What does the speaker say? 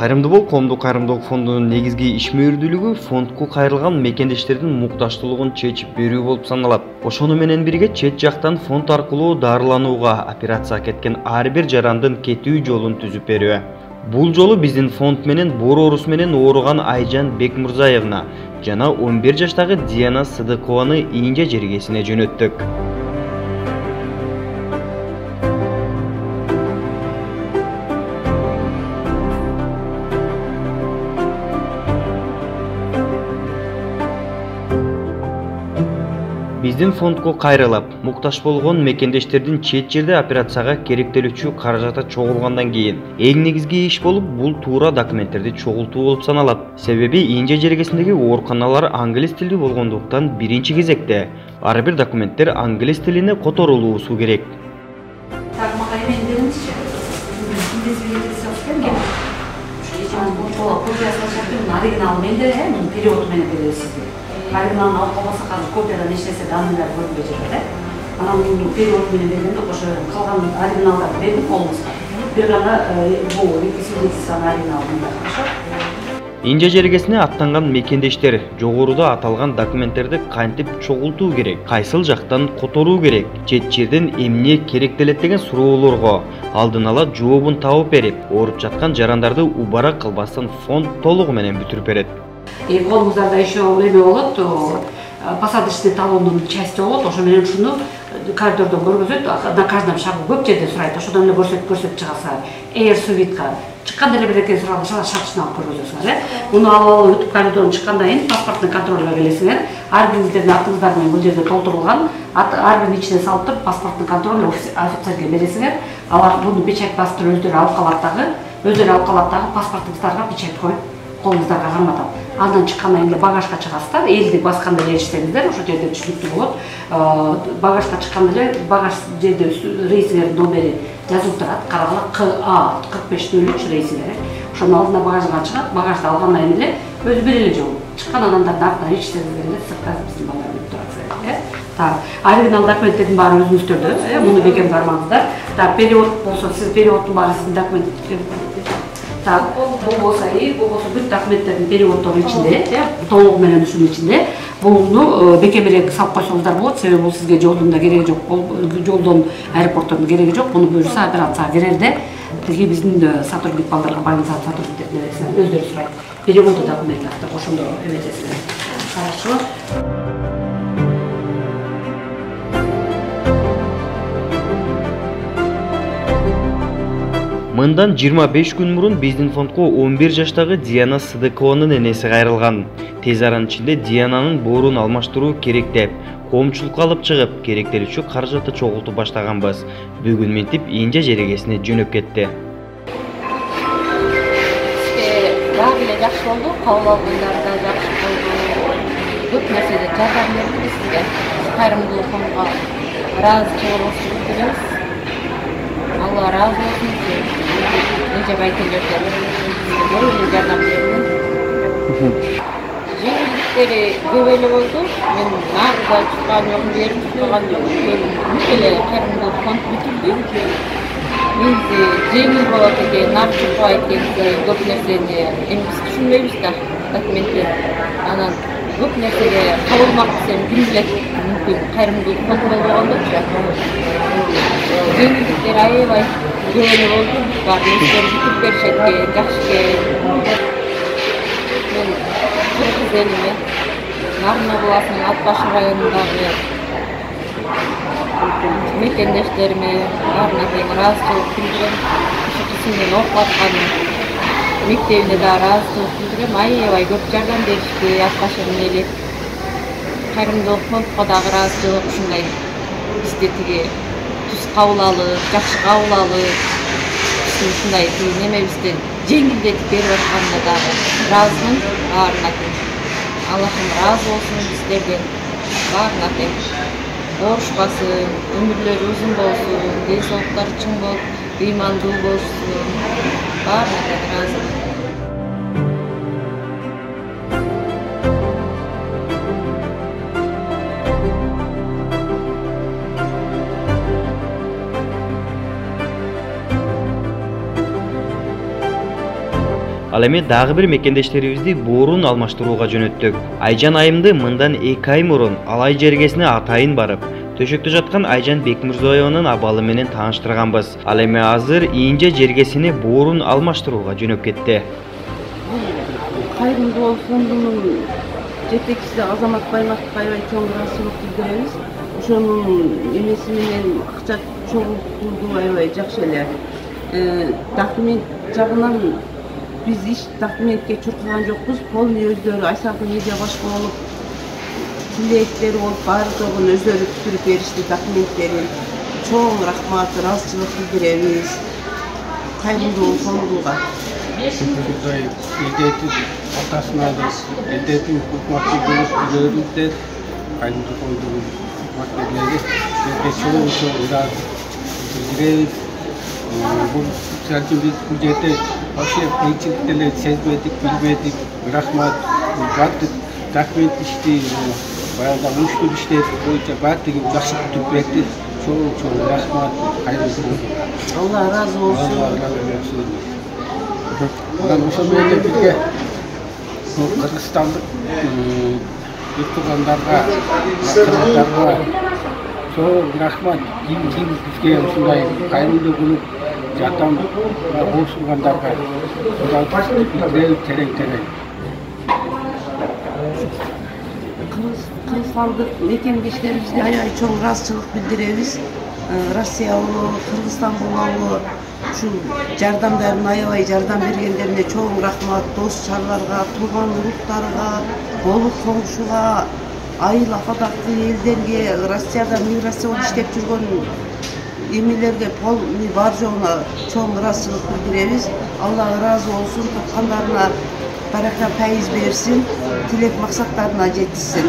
Кайрымдуу бол коомдук кайрымдуулук фондунун негизги ишмердүүлүгү фондко кайрылган мекендештердин муктаждуулугун чечип берүү болуп саналат. Ошону менен бирге чет жактан фонд аркылуу дарыланууга операцияга кеткен ар бир жарандын кетүү жолун түзүп берүү. Бул жолу биздин фонд менен боор оорусу менен ооруган Айжан Бекмурзаевна жана 11 жаштагы Диана Сыдыкованы Инже жергесине жөнөттүк. Биздин фондко кайрылып, муктаж болгон мекендештердин чет жерде операцияга керектелүүчү каражаты чогулгандан кийин эң негизги иш болуп бул туура документтерди чогултуу болуп саналат. Себеби Инже жергесиндеги ооруканалар англис тилдүү болгондуктан биринчи кезекте ар бир документтер англис тилине которулуусу керек. Оригиналын алып қалмаса қазір копиядан ешнәрсе данныйлар көрінбей жатыр. Анан муну перевод менен бергенде ошо калган оригиналдарды бердим колубузга. Бир гана бул реквизицияны оригиналын хорошо. Инже жергесине аттанган мекендештер жогоруда аталган документтерди кантип чогултуу керек, кайсыл жактан которуу керек, чет жерден эмне керектелет деген суроолорго алдын ала жообун табып берип, ооруп жаткан жарандарды убара кылбастан фонд толугу менен бүтүрүп берет. Колумуздарда еще эме болот, посадочный талондун части болот, ошо менен ушуну коридордон көргөзөт, на каждом шагу көп жерде сурайт, ошодон эле көрсөтүп чыгасызар. Эгер сувитка чыкканда эле бир экен суралса, шартын алып көргөзөсүңөр, Муну алып өтүп коридордон чыккандан кийин паспортный контролго келесиңер. Ар бириңиздердин атыңыздар менен бул жерде толтурулган, ар бирин ичине салып туруп паспортный контроль офицерге бересиңер. Алар буну печать бастырып өздөрү алып калат дагы, паспортуңуздарга печать коюп колуңуздарга карматат. Андан чыккандан кийин багажга чыгасыздар. Элди басканда эле эришсеңиздер, ошо жерде түшүнүктүү болот. Багажга чыкканда эле багаж жерде рейсиңердин номери жазылып турат. Карагыла КА 4503 рейсиңер. Ошонун алдына багажга чыгат. Багажды алгандан кийин эле өзү бир эле жол. Чыккан адамдардын артынан эришсеңиздер эле сыртта биздин балдар өтүп турат. Оригинал документтердин баары өзүңүздөрдө. Муну бекем бармаңыздар. Перевод болсо, сиз переводдун баары сиздин документиңизде. Бул болсо бүт документтердин переводдору ичинде, толугу менен ушунун ичинде. Буну бекемирээк салып койсоңуздар болот, себеби бул сизге жолдун да кереги жок, жолдон аэропорттон кереги жок. Буну буюрса операцияга кирерде тиги биздин сотрудник балдарга байланысат сотрудниктерден өздөрү сурайт. Переводу документтерди ошондо эметесиңер. Хорошо. Мындан 25 күн мурун биздин фондко 11 жаштагы Диана Сыдыкованын энеси кайрылган. Тез аранын ичинде Диананын боорун алмаштыруу керек деп, коомчулукка алып чыгып, керектелүүчү каражатты чогултуп баштаганбыз. Бүгүн минтип Инже жергесине жөнөп кетти. Дагы эле жакшы болду, кабыл алгандар да жакшы болду. Көп нерседе жардам берди сизге. Кайрымдуулук фондуна ыраазычылыгыбызды билдиребиз. Allah razı olsun ki nece baytırlarken böyle jardam berdi. Жеңилдиктери көбөйлө болду. Мен нагызда чыккан жок, берип чыккан жок. Бүткөлө кайрымдуулук фонд бүтүлдү. Менде жеңил болот экен, нар чыкпайт экен, көп нерсени эми биз түшүнбөйбүз да документти. Анан көп нерсеге кабылмакчы сен ким билет, мүмкүн кайрымдуулук фонд болбогондочу. Жеңилдиктер аябай көбөйлө болду. Баары өздөрү бүтүп беришет экен, жакшы экен. Мен Кыргыз элиме, Нарын областынын Ат-Башыр районундагы мекендештериме баарына тең ыраазычылык билдирем. Ушул окуп аткан мектебине да ыраазычылык билдирем. Аябай көп жардам беришти Ат-Башырдын эли. Кайрымдуулук фондко дагы ыраазычылык ушундай бизди тиги түз кабыл алып, жакшы кабыл алып, ушундай немебизден жеңилдетип берип атканына дагы ыраазымын. Баарына тең Аллахым разы болсун сиздерден, баарына тең. Оорушпасын, өмүрлөрү узун болсун, ден соолуктары чың болуп, ыймандуу болушун, баарына тең ыраазымын. Ал эми дагы бир мекендештерибизди боорун алмаштырууга жөнөттүк. Айжан айымды мындан 2 ай мурун Алай жергесине атайын барып, төшөктө жаткан Айжан Бекмирзоеванын абалы менен тааныштырганбыз. Ал эми азыр Иинже жергесине боорун алмаштырууга жөнөп кетти. Кайрымдуулук фондунун жетекчиси Азамат Баймактык аябай чоң ыраазычылык билдиребиз. Ошонун эмеси менен акча чогултууну аябай жакшы эле. Документ жагынан биз иш документке чуркаган жокпуз. Полный өздөрү Айсалкы медиа башкы болуп, тилектери болуп, баары жогун өздөрү түзүп беришти документтерин. Чоң рахмат, ыраазычылык билдиребиз Кайрымдуулук фондуна. Eldetin atasına da eldetin hukukmakta görüntüde kaynağı koyduğu hukukmaktaları ve çoğu biraz bildireriz. Bu sadece biz bu cihette aşırı kıyıcılıkları sezmedik, bilmedik, rahmat, battık, takmet işte, bayağı da müşkül işte, boyunca battık, yakışık tüprekti, çoğu rahmat, hayırlı olsun. Allah razı olsun. Allah razı olsun. Ben ошол менен бирге Кыргызстандык тугандарга, кыргыздарга чоң рахмат. Ким бизге ушундай кайрымдуу болуп жардам болушгандарга терең. Кыргызстандык мекендештерибизге аябай чоң ыраазычылык билдиребиз. Россия болобу, Кыргызстан болобу, ушул жардамдарын аябай жардам бергендерине чоң рахмат. Дос чарларга, тууган уруктарга, болук коңшуга, айыл афадактуу элдерге, Россияда миграция болуп иштеп жүргөн эмелерге полный бар жогуна чоң ыраазычылык билдиребиз. Алла ыраазы болсун, тапкандарына барака пайыз берсин, тилек максаттарына жетишсин.